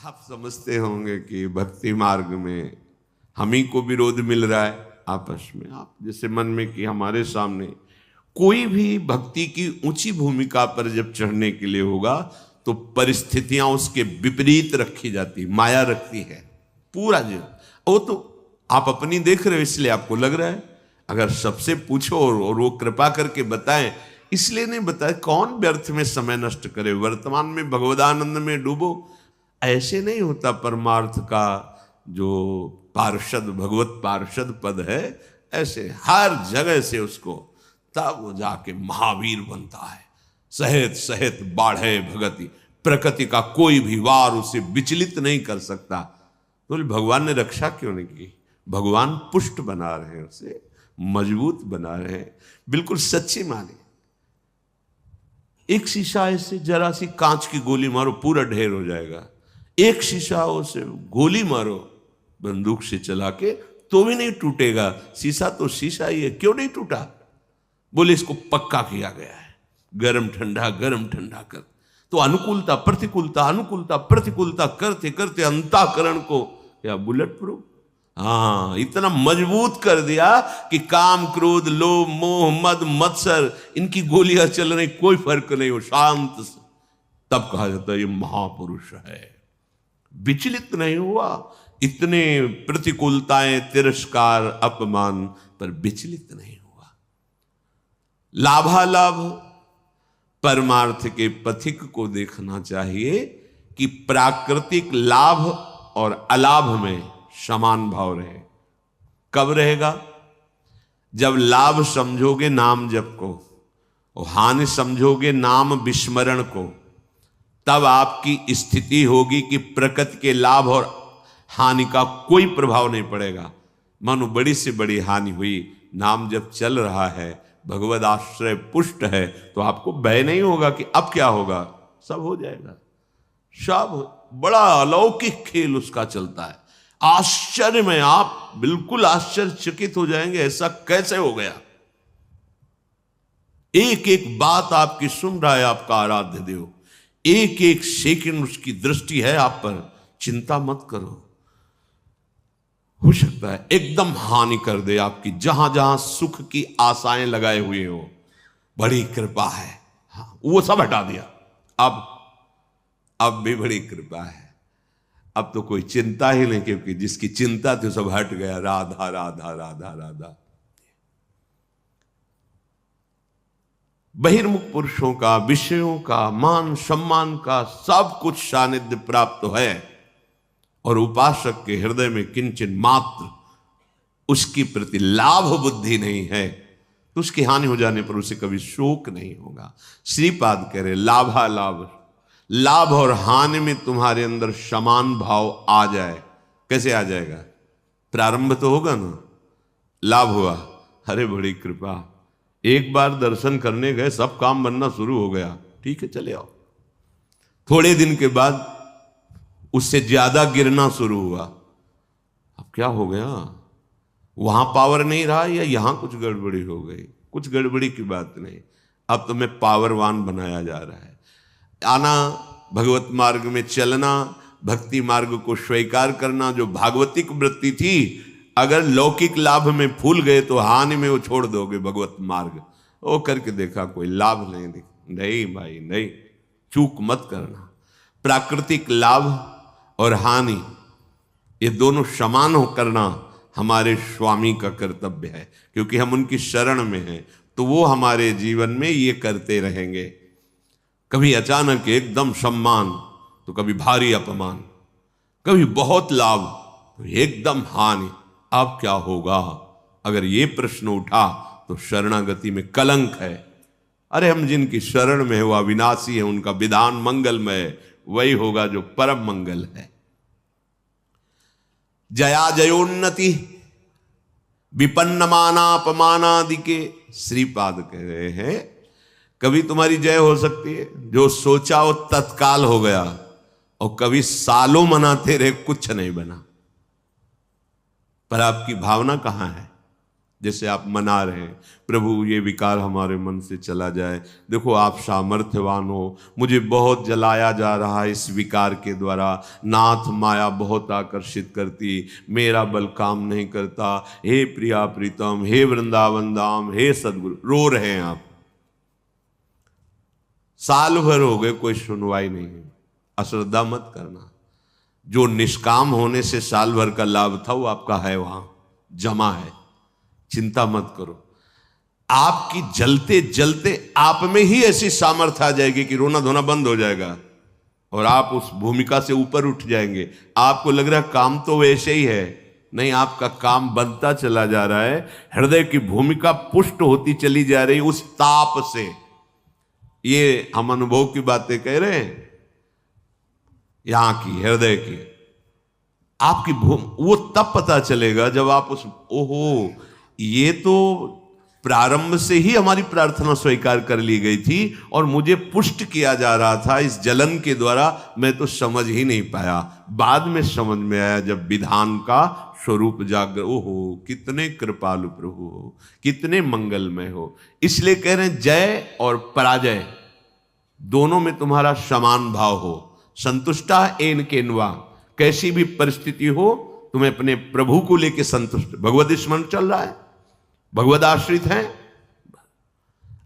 आप समझते होंगे कि भक्ति मार्ग में हम ही को विरोध मिल रहा है आपस में। आप जैसे मन में कि हमारे सामने कोई भी भक्ति की ऊंची भूमिका पर जब चढ़ने के लिए होगा तो परिस्थितियां उसके विपरीत रखी जाती, माया रखती है पूरा जो वो तो आप अपनी देख रहे हो इसलिए आपको लग रहा है। अगर सबसे पूछो और वो कृपा करके बताएं, इसलिए नहीं बताए कौन व्यर्थ में समय नष्ट करे, वर्तमान में भगवदानंद में डूबो। ऐसे नहीं होता परमार्थ का जो पार्षद भगवत पार्षद पद है, ऐसे हर जगह से उसको तब वो जाके महावीर बनता है। सहेत सहेत बाढ़े भगति, प्रकृति का कोई भी वार उसे विचलित नहीं कर सकता। तो भगवान ने रक्षा क्यों नहीं की? भगवान पुष्ट बना रहे हैं, उसे मजबूत बना रहे हैं। बिल्कुल सच्ची माने, एक शीशा ऐसे जरा सी कांच की गोली मारो पूरा ढेर हो जाएगा। एक शीशा उसे गोली मारो बंदूक से चला के तो भी नहीं टूटेगा। शीशा तो शीशा ही है, क्यों नहीं टूटा? बोले इसको पक्का किया गया है, गरम ठंडा कर। तो अनुकूलता प्रतिकूलता करते करते अंतःकरण को या बुलेट प्रूफ, हाँ, इतना मजबूत कर दिया कि काम क्रोध लोभ मोह मद मत्सर इनकी गोलियां चल रही, कोई फर्क नहीं, हो शांत। तब कहा जाता है ये महापुरुष है, विचलित नहीं हुआ। इतने प्रतिकूलताएं तिरस्कार अपमान पर विचलित नहीं हुआ। लाभालाभ परमार्थ के पथिक को देखना चाहिए कि प्राकृतिक लाभ और अलाभ में समान भाव रहे। कब रहेगा? जब लाभ समझोगे नाम जप को और हानि समझोगे नाम विस्मरण को, तब आपकी स्थिति होगी कि प्रकृति के लाभ और हानि का कोई प्रभाव नहीं पड़ेगा। मानो बड़ी से बड़ी हानि हुई, नाम जब चल रहा है, भगवद आश्रय पुष्ट है, तो आपको भय नहीं होगा कि अब क्या होगा, सब हो जाएगा। सब बड़ा अलौकिक खेल उसका चलता है। आश्चर्य में आप बिल्कुल आश्चर्यचकित हो जाएंगे, ऐसा कैसे हो गया। एक एक बात आपकी सुन रहा है आपका आराध्य देव, एक एक सेकंड उसकी दृष्टि है आप पर। चिंता मत करो, हो सकता है एकदम हानि कर दे आपकी, जहां जहां सुख की आशाएं लगाए हुए हो। बड़ी कृपा है, हाँ, वो सब हटा दिया। अब भी बड़ी कृपा है, अब तो कोई चिंता ही नहीं, क्योंकि जिसकी चिंता थी सब हट गया। राधा राधा राधा राधा। बहिर्मुख पुरुषों का, विषयों का, मान सम्मान का सब कुछ सानिध्य प्राप्त है, और उपासक के हृदय में किंचन मात्र उसकी प्रति लाभ बुद्धि नहीं है, तो उसकी हानि हो जाने पर उसे कभी शोक नहीं होगा। श्रीपाद कह रहे लाभालाभ, लाभ और हानि में तुम्हारे अंदर समान भाव आ जाए। कैसे आ जाएगा? प्रारंभ तो होगा ना, लाभ हुआ, अरे बड़ी कृपा, एक बार दर्शन करने गए, सब काम बनना शुरू हो गया, ठीक है चले आओ। थोड़े दिन के बाद उससे ज्यादा गिरना शुरू हुआ। अब क्या हो गया? वहां पावर नहीं रहा या यहां कुछ गड़बड़ी हो गई? कुछ गड़बड़ी की बात नहीं, अब तो मैं पावरवान बनाया जा रहा है। आना, भगवत मार्ग में चलना, भक्ति मार्ग को स्वीकार करना, जो भागवतिक वृत्ति थी, अगर लौकिक लाभ में फूल गए तो हानि में वो छोड़ दोगे भगवत मार्ग। वो करके देखा, कोई लाभ नहीं भाई नहीं, चूक मत करना। प्राकृतिक लाभ और हानि ये दोनों समान हो करना हमारे स्वामी का कर्तव्य है, क्योंकि हम उनकी शरण में हैं, तो वो हमारे जीवन में ये करते रहेंगे। कभी अचानक एकदम सम्मान तो कभी भारी अपमान, कभी बहुत लाभ तो एकदम हानि। अब क्या होगा? अगर ये प्रश्न उठा तो शरणागति में कलंक है। अरे हम जिनकी शरण में है वो अविनाशी है, उनका विधान मंगलमय, वही होगा जो परम मंगल है। जया जयोन्नति विपन्न मानापमानादि के श्रीपाद कह रहे हैं, कभी तुम्हारी जय हो सकती है, जो सोचा वो तत्काल हो गया, और कभी सालों मनाते रहे कुछ नहीं बना। पर आपकी भावना कहां है? जैसे आप मना रहे हैं, प्रभु ये विकार हमारे मन से चला जाए, देखो आप सामर्थ्यवान हो, मुझे बहुत जलाया जा रहा है इस विकार के द्वारा, नाथ माया बहुत आकर्षित करती, मेरा बल काम नहीं करता, हे प्रिया प्रीतम, हे वृंदावन धाम, हे सदगुरु। रो रहे हैं आप, साल भर हो गए कोई सुनवाई नहीं है। अश्रद्धा मत करना, जो निष्काम होने से साल भर का लाभ था वो आपका है, वहां जमा है, चिंता मत करो। आपकी जलते जलते आप में ही ऐसी सामर्थ्य आ जाएगी कि रोना धोना बंद हो जाएगा और आप उस भूमिका से ऊपर उठ जाएंगे। आपको लग रहा है काम तो वैसे ही है, नहीं, आपका काम बनता चला जा रहा है, हृदय की भूमिका पुष्ट होती चली जा रही उस ताप से। ये हम अनुभव की बातें कह रहे हैं, यहां की हृदय की आपकी वो तब पता चलेगा जब आप उस, ओहो ये तो प्रारंभ से ही हमारी प्रार्थना स्वीकार कर ली गई थी और मुझे पुष्ट किया जा रहा था इस जलन के द्वारा, मैं तो समझ ही नहीं पाया, बाद में समझ में आया जब विधान का स्वरूप जागर। ओहो कितने कृपालु प्रभु हो, कितने मंगलमय हो। इसलिए कह रहे हैं जय और पराजय दोनों में तुम्हारा समान भाव हो। संतुष्टा एन केनवा, कैसी भी परिस्थिति हो तुम्हें अपने प्रभु को लेकर संतुष्ट। भगवत स्मरण चल रहा है, भगवत आश्रित हैं,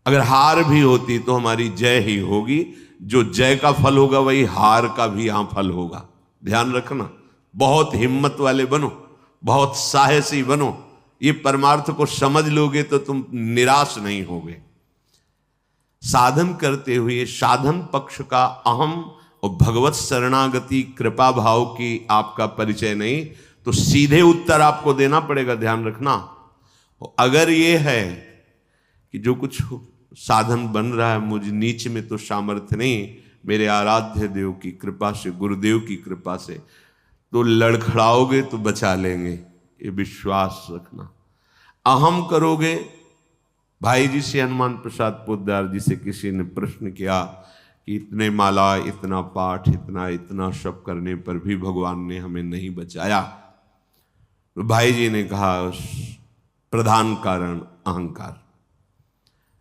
अगर हार भी होती तो हमारी जय ही होगी। जो जय का फल होगा वही हार का भी यहां फल होगा, ध्यान रखना। बहुत हिम्मत वाले बनो, बहुत साहसी बनो, ये परमार्थ को समझ लोगे तो तुम निराश नहीं होगे। साधन करते हुए साधन पक्ष का अहम और भगवत शरणागति कृपा भाव की आपका परिचय नहीं, तो सीधे उत्तर आपको देना पड़ेगा, ध्यान रखना। अगर ये है कि जो कुछ साधन बन रहा है मुझ नीच में तो सामर्थ्य नहीं, मेरे आराध्य देव की कृपा से, गुरुदेव की कृपा से, तो लड़खड़ाओगे तो बचा लेंगे, ये विश्वास रखना। अहम करोगे, भाई जी से, हनुमान प्रसाद पोद्दार जी से किसी ने प्रश्न किया कि इतने माला, इतना पाठ, इतना सब करने पर भी भगवान ने हमें नहीं बचाया। तो भाई जी ने कहा प्रधान कारण अहंकार।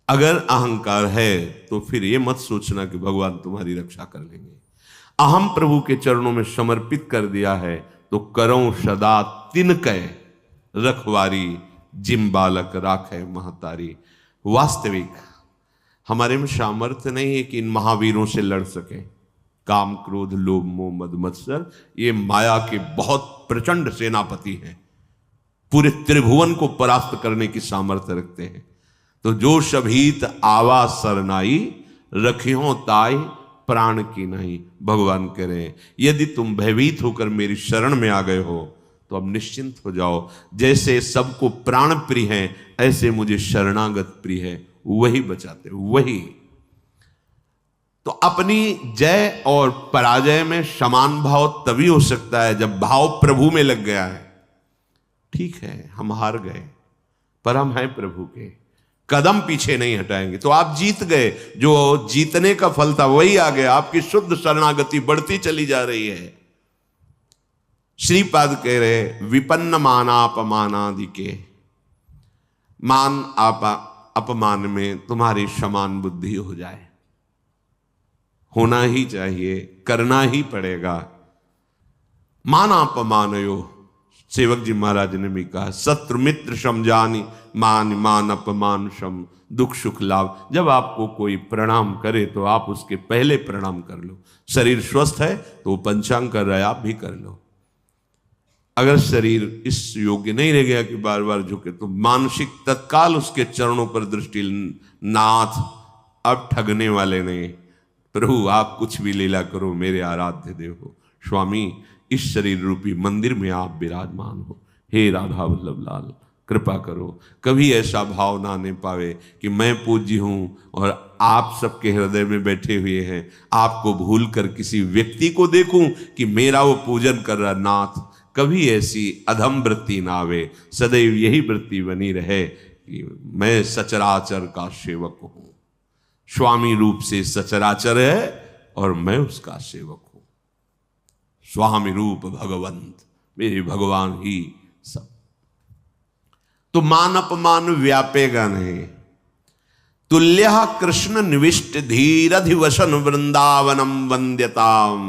अगर अहंकार है तो फिर ये मत सोचना कि भगवान तुम्हारी रक्षा कर लेंगे। अहम प्रभु के चरणों में समर्पित कर दिया है तो करो सदा तिनकै रखवारी, जिम बालक राखे महतारी। वास्तविक हमारे में सामर्थ्य नहीं है कि इन महावीरों से लड़ सके। काम क्रोध लोभ मोह मद मत्सर ये माया के बहुत प्रचंड सेनापति हैं, पूरे त्रिभुवन को परास्त करने की सामर्थ्य रखते हैं। तो जो शभीत आवा सरनाई, रखियो ताई प्राण की नहीं। भगवान कह रहे हैं यदि तुम भयभीत होकर मेरी शरण में आ गए हो तो अब निश्चिंत हो जाओ। जैसे सबको प्राण प्रिय है ऐसे मुझे शरणागत प्रिय है, वही बचाते, वही। तो अपनी जय और पराजय में समान भाव तभी हो सकता है जब भाव प्रभु में लग गया है। ठीक है हम हार गए पर हम हैं प्रभु के, कदम पीछे नहीं हटाएंगे, तो आप जीत गए। जो जीतने का फल था वही आ गया, आपकी शुद्ध शरणागति बढ़ती चली जा रही है। श्रीपाद कह रहे विपन्न मानापमानादि के, मान अपमान में तुम्हारी समान बुद्धि हो जाए, होना ही चाहिए, करना ही पड़ेगा। मानापमानयो, सेवक जी महाराज ने भी कहा शत्रु मित्र समझानी, मान मान अपमान सम, दुख सुख लाभ। जब आपको कोई प्रणाम करे तो आप उसके पहले प्रणाम कर लो। शरीर स्वस्थ है तो वो पंचांग कर रहा है, आप भी कर लो। अगर शरीर इस योग्य नहीं रह गया कि बार बार झुके तो मानसिक तत्काल उसके चरणों पर दृष्टि, नाथ अब ठगने वाले नहीं, प्रभु आप कुछ भी लीला करो, मेरे आराध्य देव हो। स्वामी इस शरीर रूपी मंदिर में आप विराजमान हो, हे राधा वल्लभ लाल कृपा करो। कभी ऐसा भाव ना आने पावे कि मैं पूज्य हूं और आप सबके हृदय में बैठे हुए हैं, आपको भूल कर किसी व्यक्ति को देखूं कि मेरा वो पूजन कर रहा। नाथ कभी ऐसी अधम वृत्ति ना आवे, सदैव यही वृत्ति बनी रहे कि मैं सचराचर का सेवक हूं। स्वामी रूप से सचराचर है और मैं उसका सेवक हूं। स्वामी रूप भगवंत, मेरे भगवान ही सब। तो मान अपमान व्यापेगा नहीं। तुल्यः कृष्ण निविष्ट धीरधिवसन वृंदावनम वंद्यताम।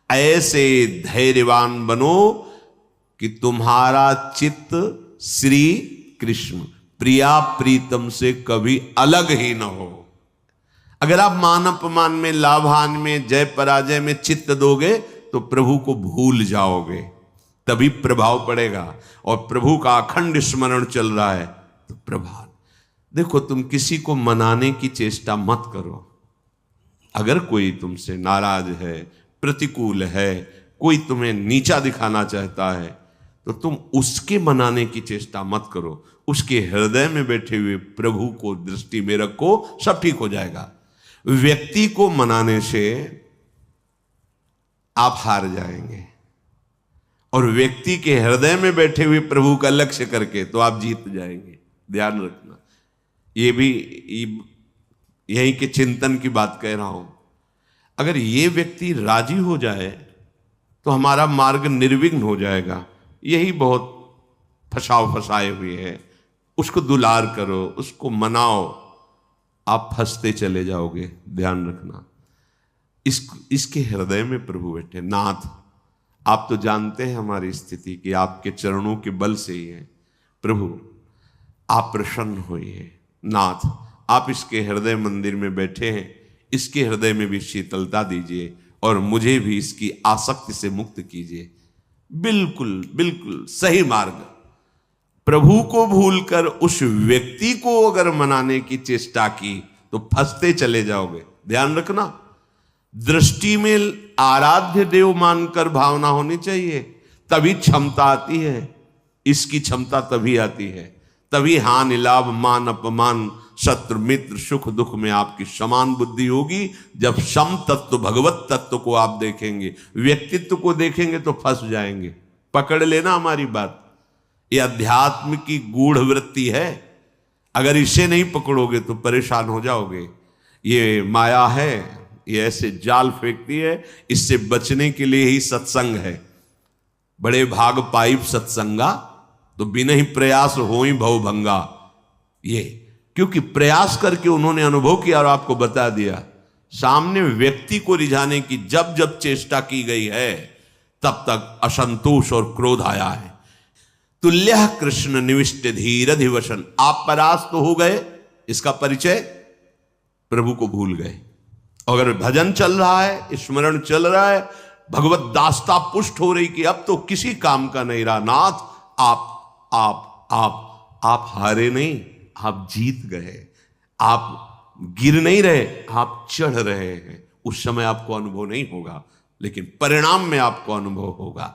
ऐसे धैर्यवान बनो कि तुम्हारा चित्त श्री कृष्ण प्रिया प्रीतम से कभी अलग ही न हो। अगर आप मान अपमान में, लाभान में, जय पराजय में चित्त दोगे तो प्रभु को भूल जाओगे, तभी प्रभाव पड़ेगा। और प्रभु का अखंड स्मरण चल रहा है तो प्रभाव। देखो, तुम किसी को मनाने की चेष्टा मत करो। अगर कोई तुमसे नाराज है, प्रतिकूल है, कोई तुम्हें नीचा दिखाना चाहता है, तो तुम उसके मनाने की चेष्टा मत करो। उसके हृदय में बैठे हुए प्रभु को दृष्टि में रखो, सब ठीक हो जाएगा। व्यक्ति को मनाने से आप हार जाएंगे, और व्यक्ति के हृदय में बैठे हुए प्रभु का लक्ष्य करके तो आप जीत जाएंगे। ध्यान रखना, ये भी यहीं के चिंतन की बात कह रहा हूं। अगर ये व्यक्ति राजी हो जाए तो हमारा मार्ग निर्विघ्न हो जाएगा। यही बहुत फंसाए हुए है। उसको दुलार करो, उसको मनाओ, आप फंसते चले जाओगे। ध्यान रखना, इसके हृदय में प्रभु बैठे। नाथ, आप तो जानते हैं हमारी स्थिति कि आपके चरणों के बल से ही है। प्रभु, आप प्रसन्न होइए। नाथ, आप इसके हृदय मंदिर में बैठे हैं, इसके हृदय में भी शीतलता दीजिए और मुझे भी इसकी आसक्ति से मुक्त कीजिए। बिल्कुल बिल्कुल सही मार्ग। प्रभु को भूलकर उस व्यक्ति को अगर मनाने की चेष्टा की तो फंसते चले जाओगे। ध्यान रखना, दृष्टि में आराध्य देव मानकर भावना होनी चाहिए, तभी क्षमता आती है। इसकी क्षमता तभी आती है, तभी हानि लाभ मान अपमान शत्रु मित्र सुख दुख में आपकी समान बुद्धि होगी। जब सम तत्व भगवत तत्व को आप देखेंगे, व्यक्तित्व को देखेंगे तो फंस जाएंगे। पकड़ लेना हमारी बात, ये अध्यात्म की गूढ़ वृत्ति है। अगर इसे नहीं पकड़ोगे तो परेशान हो जाओगे। ये माया है, ये ऐसे जाल फेंकती है। इससे बचने के लिए ही सत्संग है। बड़े भाग पाइप सत्संगा, तो बिना ही प्रयास हो ही भवभंगा। ये क्योंकि प्रयास करके उन्होंने अनुभव किया और आपको बता दिया। सामने व्यक्ति को रिझाने की जब जब चेष्टा की गई है, तब तक असंतोष और क्रोध आया है। तुल्यः कृष्ण निविष्ट धीरधिवसन। आप परास्त तो हो गए, इसका परिचय प्रभु को भूल गए। अगर भजन चल रहा है, स्मरण चल रहा है, भगवत दास्ता पुष्ट हो रही कि अब तो किसी काम का नहीं रहा। नाथ, आप हारे नहीं, आप जीत गए। आप गिर नहीं रहे, आप चढ़ रहे हैं। उस समय आपको अनुभव नहीं होगा, लेकिन परिणाम में आपको अनुभव होगा।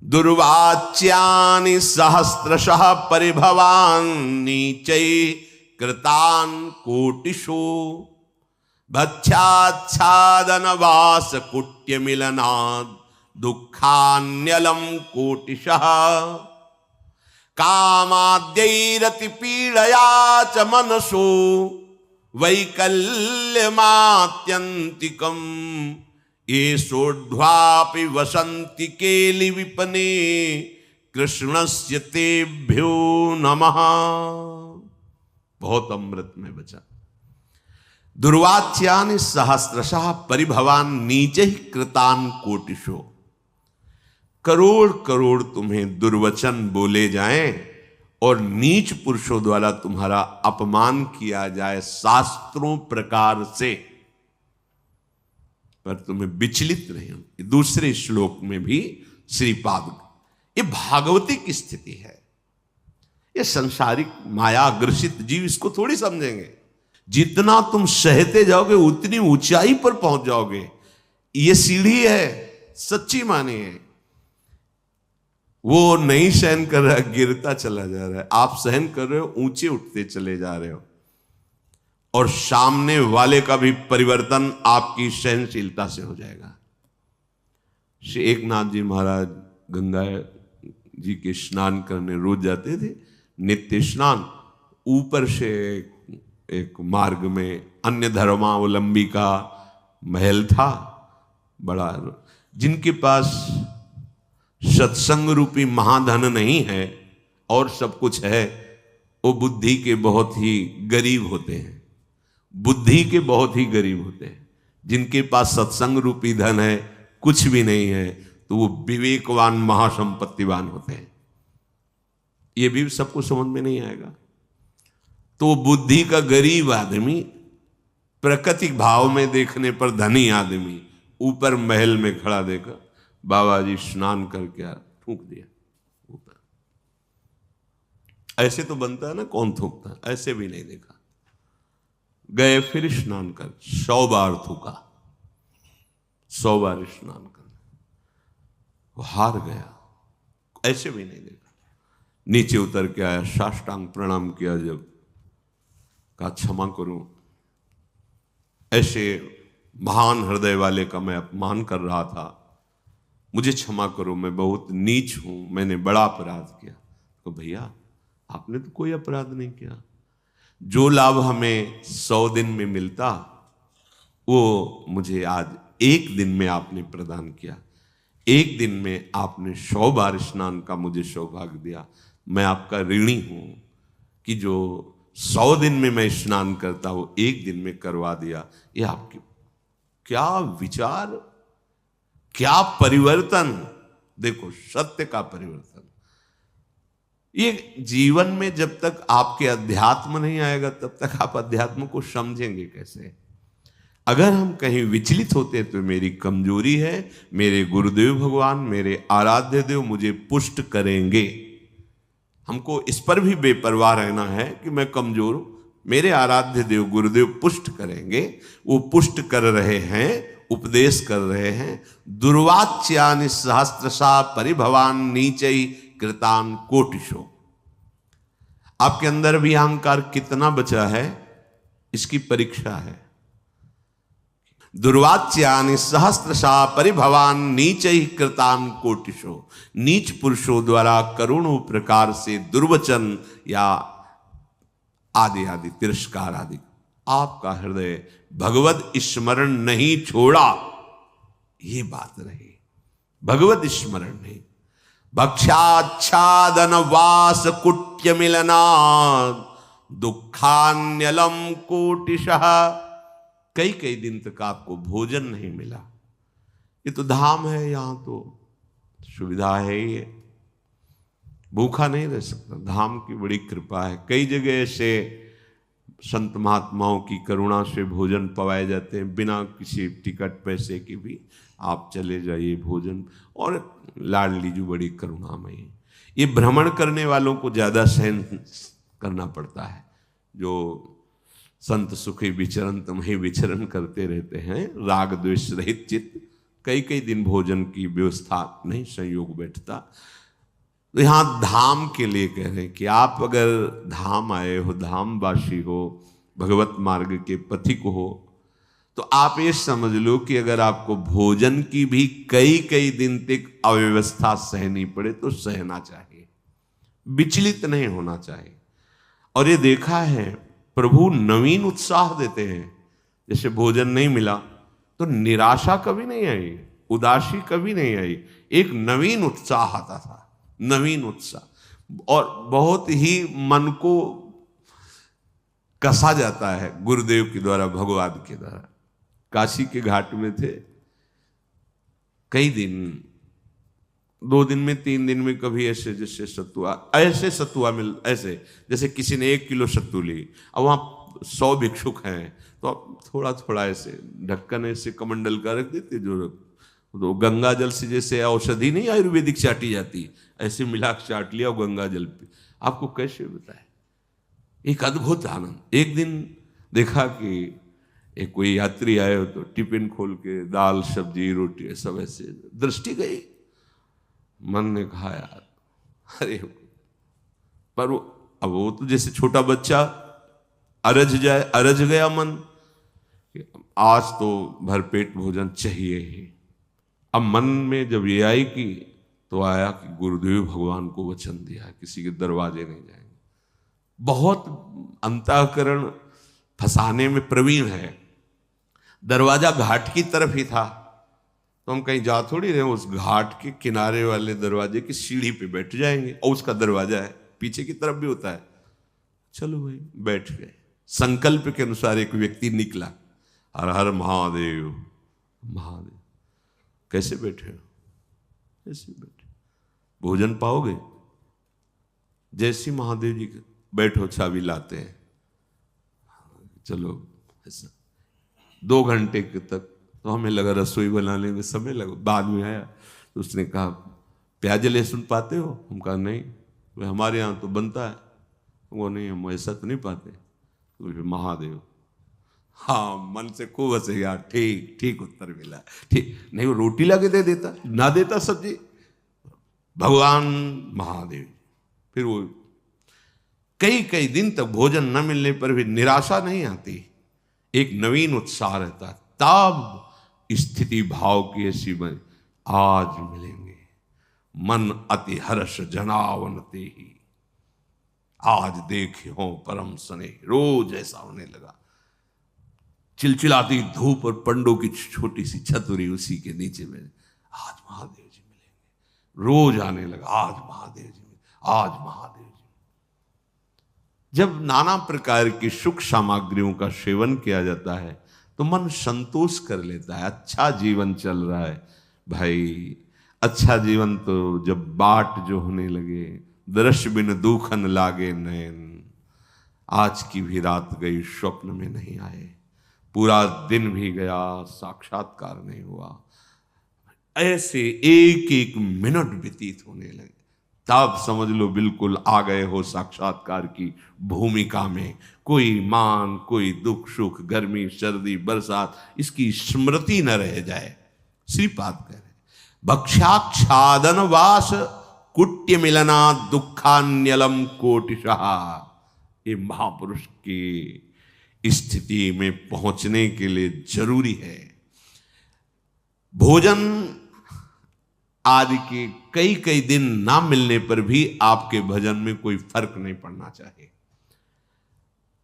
दुर्वाच्यानि सहस्रशः परिभवान नीचै कृतान कोटिषु भक्षाच्छादन वास कुट्य मिलनाद दुखान्यलम कोटिशः कामाद्यैरति पीड़या च मनसो वैकल्यमात्यन्तिकम् ये सोढ़्वापि वसन्ति केलि विपने कृष्णस्य तेभ्यो नमः। बहुत अमृत में बचा। दुर्वाच्यानि सहस्रशः परिभवान नीचे ही कृतान कोटिशो। करोड़ करोड़ तुम्हें दुर्वचन बोले जाएं और नीच पुरुषों द्वारा तुम्हारा अपमान किया जाए शास्त्रों प्रकार से, पर तुम्हें विचलित नहीं हो। दूसरे श्लोक में भी श्रीपाद, ये भागवती की स्थिति है। ये संसारिक माया ग्रसित जीव इसको थोड़ी समझेंगे। जितना तुम सहते जाओगे उतनी ऊंचाई पर पहुंच जाओगे। ये सीढ़ी है, सच्ची माने है। वो नहीं सहन कर रहा, गिरता चला जा रहा है। आप सहन कर रहे हो, ऊंचे उठते चले जा रहे हो। और सामने वाले का भी परिवर्तन आपकी सहनशीलता से हो जाएगा। श्री एकनाथ जी महाराज गंगा जी के स्नान करने रोज जाते थे, नित्य स्नान। ऊपर से एक मार्ग में अन्य धर्मावलंबी का महल था बड़ा। जिनके पास सत्संग रूपी महाधन नहीं है, और सब कुछ है, वो बुद्धि के बहुत ही गरीब होते हैं। बुद्धि के बहुत ही गरीब होते हैं। जिनके पास सत्संग रूपी धन है, कुछ भी नहीं है, तो वो विवेकवान महासंपत्तिवान होते हैं। ये भी सबको समझ में नहीं आएगा। तो बुद्धि का गरीब आदमी, प्राकृतिक भाव में देखने पर धनी आदमी, ऊपर महल में खड़ा देखा, बाबा जी स्नान करके आ, थूक दिया ऊपर। ऐसे तो बनता है ना, कौन थूकता, ऐसे भी नहीं देखा। गए फिर स्नान कर, 100 बार थूका, 100 बार स्नान कर, वो हार गया, ऐसे भी नहीं देखा। नीचे उतर के आया, साष्टांग प्रणाम किया, जब कहा क्षमा करूं, ऐसे महान हृदय वाले का मैं अपमान कर रहा था, मुझे क्षमा करो, मैं बहुत नीच हूं, मैंने बड़ा अपराध किया। तो भैया आपने तो कोई अपराध नहीं किया। जो लाभ हमें 100 दिन में मिलता, वो मुझे आज 1 दिन में आपने प्रदान किया। 1 दिन में आपने 100 बार स्नान का मुझे सौभाग्य दिया। मैं आपका ऋणी हूं कि जो 100 दिन में मैं स्नान करता, वो 1 दिन में करवा दिया। ये आपकी क्या विचार, क्या परिवर्तन। देखो, सत्य का परिवर्तन। ये जीवन में जब तक आपके अध्यात्म नहीं आएगा, तब तक आप अध्यात्म को समझेंगे कैसे। अगर हम कहीं विचलित होते तो मेरी कमजोरी है, मेरे गुरुदेव भगवान, मेरे आराध्य देव मुझे पुष्ट करेंगे। हमको इस पर भी बेपरवाह रहना है कि मैं कमजोर हूं, मेरे आराध्य देव गुरुदेव पुष्ट करेंगे। वो पुष्ट कर रहे हैं, उपदेश कर रहे हैं। दुर्वाच्यानि सहस्त्रशा परिभवान नीचै कृतान कोटिशो। आपके अंदर भी अहंकार कितना बचा है, इसकी परीक्षा है। दुर्वाच्यानि सहस्त्रशा परिभवान नीचै कृतान कोटिशो। नीच पुरुषों द्वारा करोड़ों प्रकार से दुर्वचन या आदि आदि तिरस्कार आदि, आपका हृदय भगवत स्मरण नहीं छोड़ा, ये बात रही। भगवत स्मरण नहीं। भक्षाच्छादन वास कुट्य मिलना दुखान्यलम कोटिशः। कई कई दिन तक आपको भोजन नहीं मिला। ये तो धाम है, यहां तो सुविधा है ही है, भूखा नहीं रह सकता। धाम की बड़ी कृपा है। कई जगह से संत महात्माओं की करुणा से भोजन पवाए जाते हैं, बिना किसी टिकट पैसे की भी आप चले जाइए भोजन। और लाडली जी बड़ी करुणामयी है। ये भ्रमण करने वालों को ज्यादा सहन करना पड़ता है। जो संत सुखी विचरण तुम्हें विचरण करते रहते हैं, राग द्वेष रहित चित्त, कई कई दिन भोजन की व्यवस्था नहीं संयोग बैठता। तो यहां धाम के लिए कह रहे हैं कि आप अगर धाम आए हो, धामवासी हो, भगवत मार्ग के पथिक हो, तो आप ये समझ लो कि अगर आपको भोजन की भी कई कई दिन तक अव्यवस्था सहनी पड़े तो सहना चाहिए, विचलित नहीं होना चाहिए। और ये देखा है, प्रभु नवीन उत्साह देते हैं। जैसे भोजन नहीं मिला तो निराशा कभी नहीं आई, उदासी कभी नहीं आई, एक नवीन उत्साह आता था, नवीन उत्साह। और बहुत ही मन को कसा जाता है गुरुदेव के द्वारा, भगवान के द्वारा। काशी के घाट में थे, कई दिन, 2 दिन में 3 दिन में कभी ऐसे जैसे सत्तुआ, ऐसे सत्तुआ मिल, ऐसे जैसे किसी ने 1 किलो सत्तू ली। अब वहाँ 100 भिक्षुक हैं, तो अब थोड़ा थोड़ा ऐसे ढक्कन ऐसे कमंडल का रख देते, जो तो गंगा जल से जैसे औषधि नहीं आयुर्वेदिक चाटी जाती, ऐसे मिला चाट लिया गंगा जल पे। आपको कैसे बताए, एक अद्भुत आनंद। एक दिन देखा कि एक कोई यात्री आए हो तो टिफिन खोल के दाल सब्जी रोटी सब ऐसे, दृष्टि गई, मन ने कहा यार, अरे पर अब वो तो जैसे छोटा बच्चा अरज जाए, अरज गया मन, आज तो भरपेट भोजन चाहिए ही। अब मन में जब ये आई कि, तो आया कि गुरुदेव भगवान को वचन दिया किसी के दरवाजे नहीं जाएंगे। बहुत अंतःकरण फंसाने में प्रवीण है। दरवाजा घाट की तरफ ही था, तो हम कहीं जा थोड़ी रहे, उस घाट के किनारे वाले दरवाजे की सीढ़ी पे बैठ जाएंगे और उसका दरवाजा है, पीछे की तरफ भी होता है। चलो भाई, बैठ गए। संकल्प के अनुसार एक व्यक्ति निकला, हर हर महादेव महादेव। कैसे बैठे हो? कैसे बैठे? भोजन पाओगे? जैसी महादेव जी बैठो, चाबी लाते हैं। चलो ऐसा 2 घंटे तक तो हमें लगा रसोई बनाने में समय लगा। बाद में आया तो उसने कहा प्याज लहसुन पाते हो? हम कहा नहीं। वे हमारे यहाँ तो बनता है। वो नहीं, हम ऐसा तो नहीं पाते। तो फिर महादेव, हाँ मन से खूब हंसे यार, ठीक ठीक उत्तर मिला, ठीक। नहीं वो रोटी ला के दे देता, ना देता सब्जी, भगवान महादेव। फिर वो कई कई दिन तक भोजन न मिलने पर भी निराशा नहीं आती, एक नवीन उत्साह रहता। तब स्थिति भाव की ऐसी बनी, आज मिलेंगे, मन अति हर्ष जनावनते ही, आज देखे हो परम सने। रोज ऐसा होने लगा। चिलचिलाती धूप और पंडों की छोटी सी छतरी, उसी के नीचे में आज महादेव जी मिलेंगे। रोज आने लगा, आज महादेव जी मिलेंगे, आज महादेव जी। जब नाना प्रकार की सुख सामग्रियों का सेवन किया जाता है तो मन संतोष कर लेता है, अच्छा जीवन चल रहा है भाई। अच्छा जीवन तो जब बाट जो होने लगे, दृश्य बिन दुखन लागे नयन। आज की भी रात गई, स्वप्न में नहीं आए, पूरा दिन भी गया, साक्षात्कार नहीं हुआ। ऐसे एक एक मिनट व्यतीत होने लगे। तब समझ लो बिल्कुल आ गए हो साक्षात्कार की भूमिका में। कोई मान, कोई दुख सुख, गर्मी सर्दी बरसात, इसकी स्मृति न रह जाए। श्रीपाद कह रहे भक्षाक्षादन वास कुट्य मिलना दुखान्यलम कोटिशः। ये महापुरुष की स्थिति में पहुंचने के लिए जरूरी है। भोजन आदि के कई कई दिन ना मिलने पर भी आपके भजन में कोई फर्क नहीं पड़ना चाहिए।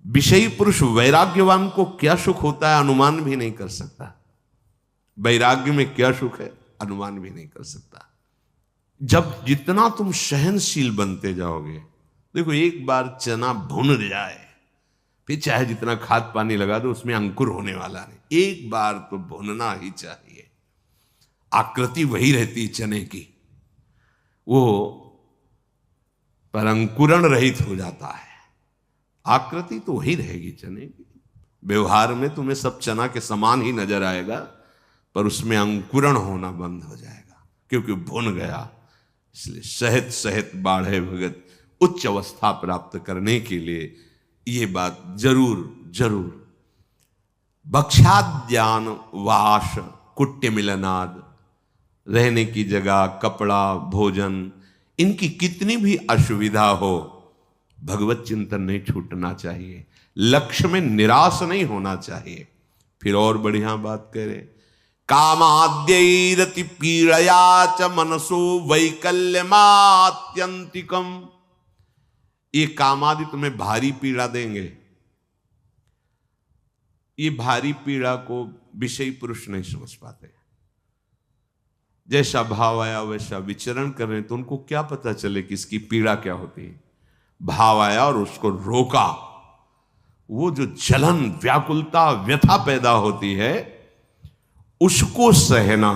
विषयी पुरुष वैराग्यवान को क्या सुख होता है अनुमान भी नहीं कर सकता। वैराग्य में क्या सुख है अनुमान भी नहीं कर सकता। जब जितना तुम सहनशील बनते जाओगे, देखो एक बार चना भुन जाए, फिर चाहे जितना खाद पानी लगा दो उसमें अंकुर होने वाला नहीं। एक बार तो भुनना ही चाहिए। आकृति वही रहती चने की, वो पर अंकुरण रहित हो जाता है। आकृति तो वही रहेगी चने की। व्यवहार में तुम्हें सब चना के समान ही नजर आएगा, पर उसमें अंकुरण होना बंद हो जाएगा क्योंकि भुन गया। इसलिए सहत सहत बाढ़े भगत, उच्च अवस्था प्राप्त करने के लिए ये बात जरूर जरूर। भक्षाद्यान वास कुट्य मिलनाद, रहने की जगह, कपड़ा, भोजन, इनकी कितनी भी असुविधा हो, भगवत चिंतन नहीं छूटना चाहिए। लक्ष्य में निराश नहीं होना चाहिए। फिर और बढ़िया बात कह रहे, कामाद्यैरति पीड़या च मनसो वैकल्यमात्यंतिकम। ये कामादि तुम्हें भारी पीड़ा देंगे। ये भारी पीड़ा को विषयी पुरुष नहीं समझ पाते। जैसा भाव आया वैसा विचरण कर रहे, तो उनको क्या पता चले कि इसकी पीड़ा क्या होती है। भाव आया और उसको रोका, वो जो जलन, व्याकुलता, व्यथा पैदा होती है उसको सहना।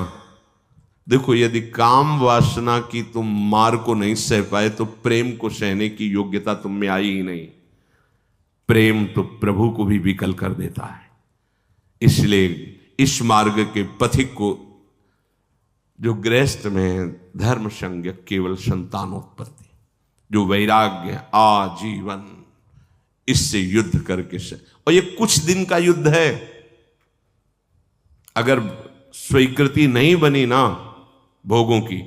देखो यदि काम वासना की तुम मार को नहीं सह पाए तो प्रेम को सहने की योग्यता तुम में आई ही नहीं। प्रेम तो प्रभु को भी विकल कर देता है। इसलिए इस मार्ग के पथिक को, जो गृहस्थ में धर्म संज्ञ केवल संतानोत्पत्ति, जो वैराग्य आजीवन, इससे युद्ध करके से, और ये कुछ दिन का युद्ध है। अगर स्वीकृति नहीं बनी ना भोगों की,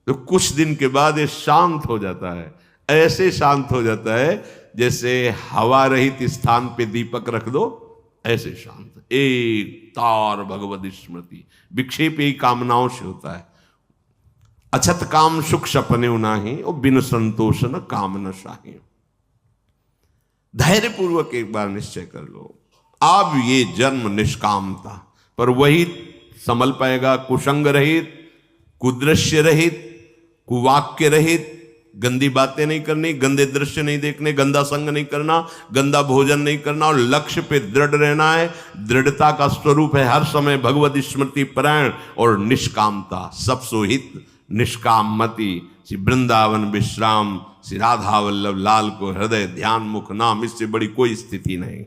तो कुछ दिन के बाद ये शांत हो जाता है। ऐसे शांत हो जाता है जैसे हवा रहित स्थान पे दीपक रख दो, ऐसे शांत। एक तार भगवत स्मृति, विक्षेप ही कामनाओं से होता है। अछत काम सुख सपने नाही, और बिन संतोष न काम न शाही। धैर्य पूर्वक एक बार निश्चय कर लो, अब ये जन्म निष्काम था, पर वही संभल पाएगा कुसंग रहित, कुदृश्य रहित, कुवाक्य रहित गंदी बातें नहीं करनी, गंदे दृश्य नहीं देखने, गंदा संग नहीं करना, गंदा भोजन नहीं करना और लक्ष्य पे दृढ़ रहना है। दृढ़ता का स्वरूप है हर समय भगवत स्मृति परायण और निष्कामता। सब सोहित निष्काम मति, श्री वृंदावन विश्राम, श्री राधा वल्लभ लाल को हृदय ध्यान मुख नाम, इससे बड़ी कोई स्थिति नहीं।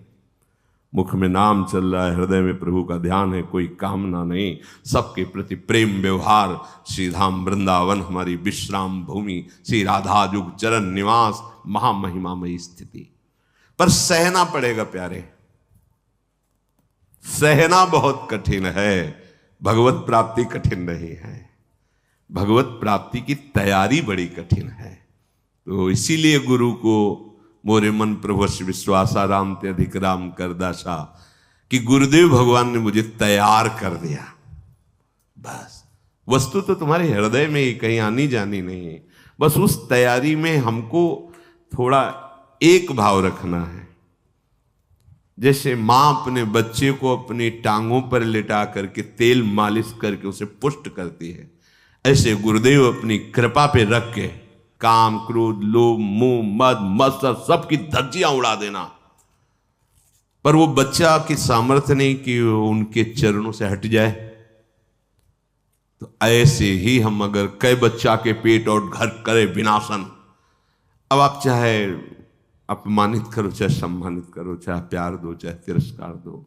मुख में नाम चल रहा है, हृदय में प्रभु का ध्यान है, कोई कामना नहीं, सबके प्रति प्रेम व्यवहार। श्री धाम वृंदावन हमारी विश्राम भूमि, श्री राधा जुग चरण निवास, महामहिमामयी स्थिति। पर सहना पड़ेगा प्यारे, सहना बहुत कठिन है। भगवत प्राप्ति कठिन नहीं है, भगवत प्राप्ति की तैयारी बड़ी कठिन है। तो इसीलिए गुरु को मोरे मन प्रभु विश्वासा राम ते अधिक राम कर दासा, कि गुरुदेव भगवान ने मुझे तैयार कर दिया। बस वस्तु तो तुम्हारे हृदय में ही, कहीं आनी जानी नहीं है। बस उस तैयारी में हमको थोड़ा एक भाव रखना है। जैसे माँ अपने बच्चे को अपनी टांगों पर लिटा करके तेल मालिश करके उसे पुष्ट करती है, ऐसे गुरुदेव अपनी कृपा पे रख के काम क्रोध लोभ मोह मद मत्सर सबकी धज्जियां उड़ा देना। पर वो बच्चा की सामर्थ्य नहीं कि उनके चरणों से हट जाए। तो ऐसे ही हम अगर कई बच्चा के पेट और घर करे विनाशन, अब आप चाहे अपमानित करो, चाहे सम्मानित करो, चाहे प्यार दो, चाहे तिरस्कार दो,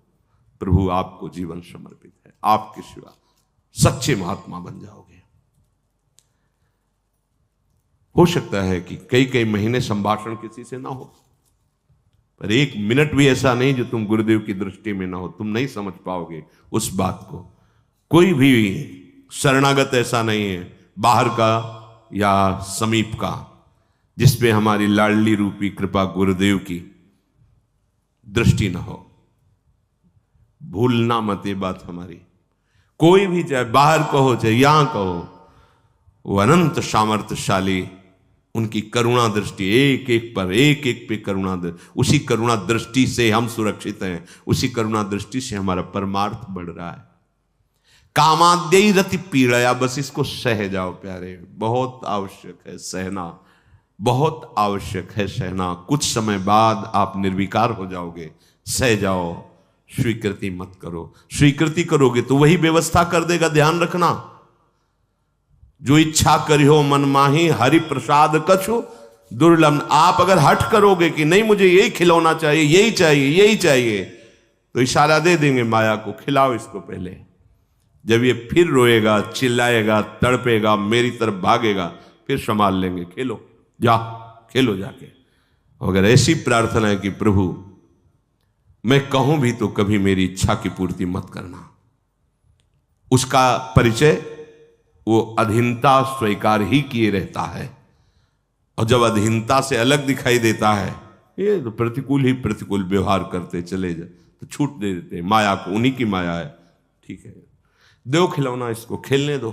प्रभु आपको जीवन समर्पित है। आपके सिवा सच्चे महात्मा बन जाओगे। हो सकता है कि कई कई महीने संभाषण किसी से ना हो, पर एक मिनट भी ऐसा नहीं जो तुम गुरुदेव की दृष्टि में ना हो। तुम नहीं समझ पाओगे उस बात को। कोई भी शरणागत ऐसा नहीं है, बाहर का या समीप का, जिसपे हमारी लाडली रूपी कृपा गुरुदेव की दृष्टि ना हो। भूलना मत ये बात हमारी। कोई भी, चाहे बाहर कहो चाहे यहां कहो, वो अनंत सामर्थ्यशाली, उनकी करुणा दृष्टि एक एक पर, एक एक पे करुणा दृष्टि। उसी करुणा दृष्टि से हम सुरक्षित हैं, उसी करुणा दृष्टि से हमारा परमार्थ बढ़ रहा है। कामाद्यई रति पीड़या, बस इसको सह जाओ प्यारे। बहुत आवश्यक है सहना, बहुत आवश्यक है सहना। कुछ समय बाद आप निर्विकार हो जाओगे। सह जाओ, स्वीकृति मत करो। स्वीकृति करोगे तो वही व्यवस्था कर देगा। ध्यान रखना, जो इच्छा करियो मन माही, हरि प्रसाद कछु दुर्लभ। आप अगर हट करोगे कि नहीं मुझे यही खिलौना चाहिए, यही चाहिए, यही चाहिए, तो इशारा दे देंगे माया को, खिलाओ इसको पहले। जब ये फिर रोएगा, चिल्लाएगा, तड़पेगा, मेरी तरफ भागेगा, फिर संभाल लेंगे। खेलो, जा खेलो जाके। अगर ऐसी प्रार्थना है कि प्रभु मैं कहूं भी तो कभी मेरी इच्छा की पूर्ति मत करना, उसका परिचय वो अधीनता स्वीकार ही किए रहता है। और जब अधीनता से अलग दिखाई देता है, ये तो प्रतिकूल ही प्रतिकूल व्यवहार करते चले जाए तो छूट दे देते हैं माया को। उन्हीं की माया है, ठीक है, दो खिलौना, इसको खेलने दो।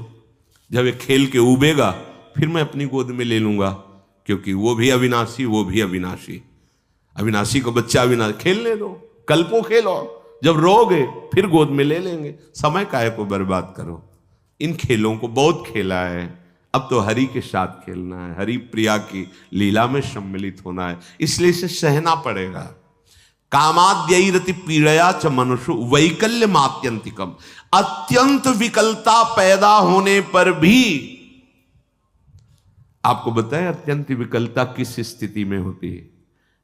जब ये खेल के उबेगा फिर मैं अपनी गोद में ले लूंगा, क्योंकि वो भी अविनाशी, वो भी अविनाशी। अविनाशी को बच्चा अविनाशी, खेलने दो, कल्पों खेलो। जब रोगे फिर गोद में ले लेंगे। समय काहे को बर्बाद करो। इन खेलों को बहुत खेला है, अब तो हरि के साथ खेलना है, हरि प्रिया की लीला में सम्मिलित होना है। इसलिए इसे सहना पड़ेगा। कामाद्यई रति पीड़या च मनुष्य वैकल्य मात्यंतिकम। अत्यंत विकलता पैदा होने पर भी, आपको बताएं अत्यंत विकलता किस स्थिति में होती है?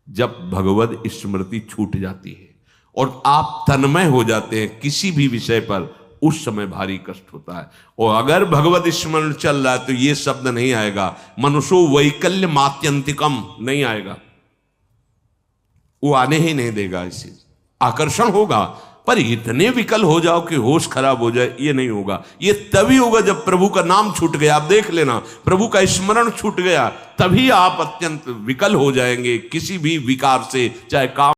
जब भगवत स्मृति छूट जाती है और आप तन्मय हो जाते हैं किसी भी विषय पर, उस समय भारी कष्ट होता है। और अगर भगवत स्मरण चल रहा है तो ये शब्द नहीं आएगा, मनुष्यो वैकल्य मात्यंतिकम नहीं आएगा, वो आने ही नहीं देगा। इसे आकर्षण होगा, पर इतने विकल हो जाओ कि होश खराब हो जाए, ये नहीं होगा। ये तभी होगा जब प्रभु का नाम छूट गया। आप देख लेना, प्रभु का स्मरण छूट गया तभी आप अत्यंत विकल हो जाएंगे किसी भी विकार से, चाहे काम